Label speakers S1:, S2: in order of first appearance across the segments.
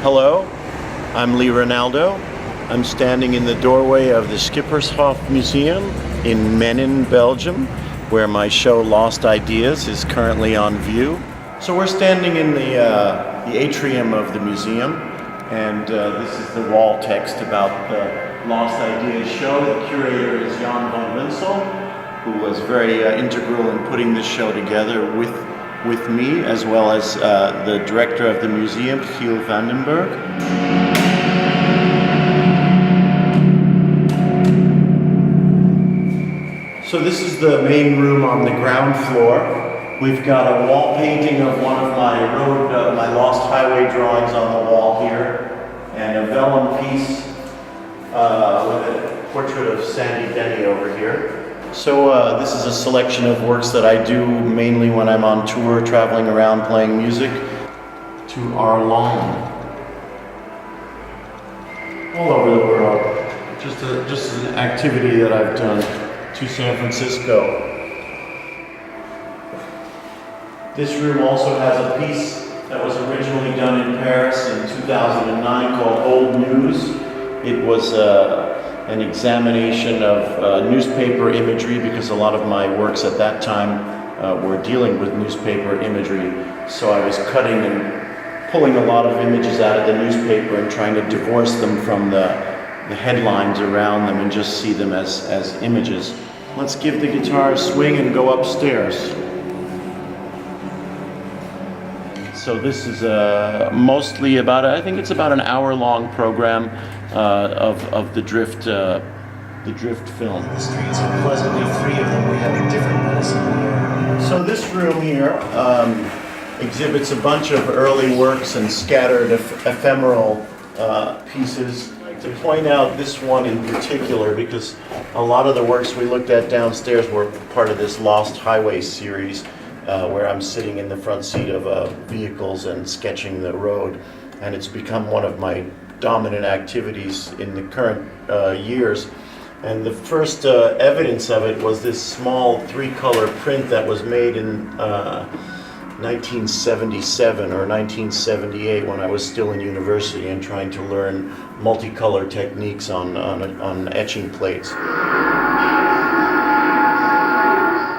S1: Hello, I'm Lee Ranaldo. I'm standing in the doorway of the Schippershof Museum in Menen, Belgium, where my show Lost Ideas is currently on view. So we're standing in the atrium of the museum, and this is the wall text about the Lost Ideas show. The curator is Jan van Winsel, who was very integral in putting this show together with me, as well as the director of the museum, Giel Vandenberg. So this is the main room on the ground floor. We've got a wall painting of one of my Lost Highway drawings on the wall here, and a vellum piece with a portrait of Sandy Denny over here. So this is a selection of works that I do mainly when I'm on tour, traveling around playing music, to Arlon, all over the world. Just an activity that I've done to San Francisco. This room also has a piece that was originally done in Paris in 2009 called Old News. It was an examination of newspaper imagery, because a lot of my works at that time were dealing with newspaper imagery. So I was cutting and pulling a lot of images out of the newspaper and trying to divorce them from the headlines around them and just see them as images. Let's give the guitar a swing and go upstairs. So this is mostly about, I think it's about an hour-long program of the Drift film.
S2: The streets are pleasantly free of them. We have a different medicine here.
S1: So this room here exhibits a bunch of early works and scattered ephemeral pieces. To point out this one in particular, because a lot of the works we looked at downstairs were part of this Lost Highway series, where I'm sitting in the front seat of vehicles and sketching the road, and it's become one of my dominant activities in the current years. And the first evidence of it was this small 3-color print that was made in 1977 or 1978, when I was still in university and trying to learn multicolor techniques on etching plates.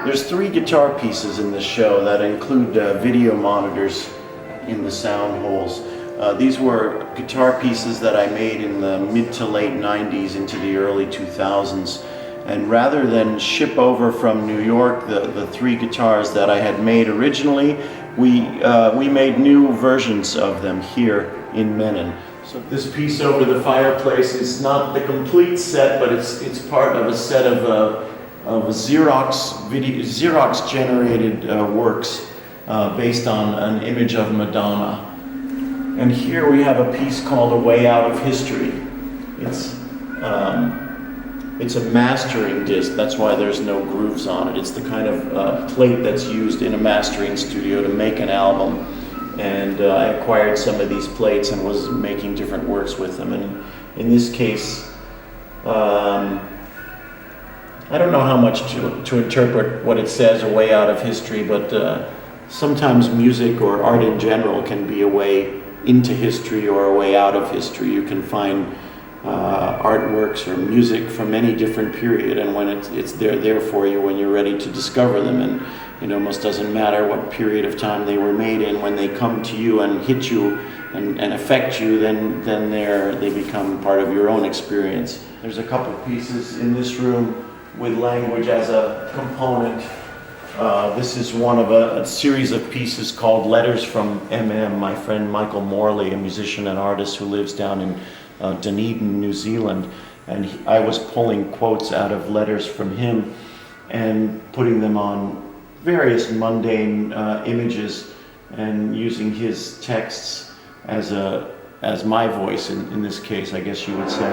S1: There's 3 guitar pieces in this show that include video monitors in the sound holes. These were guitar pieces that I made in the mid to late 90s into the early 2000s. And rather than ship over from New York the 3 guitars that I had made originally, we made new versions of them here in Menen. So this piece over the fireplace is not the complete set, but it's part of a set of Xerox generated works based on an image of Madonna. And here we have a piece called A Way Out of History. It's a mastering disc, that's why there's no grooves on it. It's the kind of plate that's used in a mastering studio to make an album. And I acquired some of these plates and was making different works with them. And in this case, I don't know how much to interpret what it says, a way out of history, but sometimes music or art in general can be a way into history or a way out of history. You can find artworks or music from any different period, and when it's there for you when you're ready to discover them, and it almost doesn't matter what period of time they were made in. When they come to you and hit you and affect you, then they become part of your own experience. There's a couple pieces in this room with language as a component. This is one of a series of pieces called Letters from MM, my friend Michael Morley, a musician and artist who lives down in Dunedin, New Zealand, and I was pulling quotes out of letters from him and putting them on various mundane images and using his texts as my voice in this case, I guess you would say.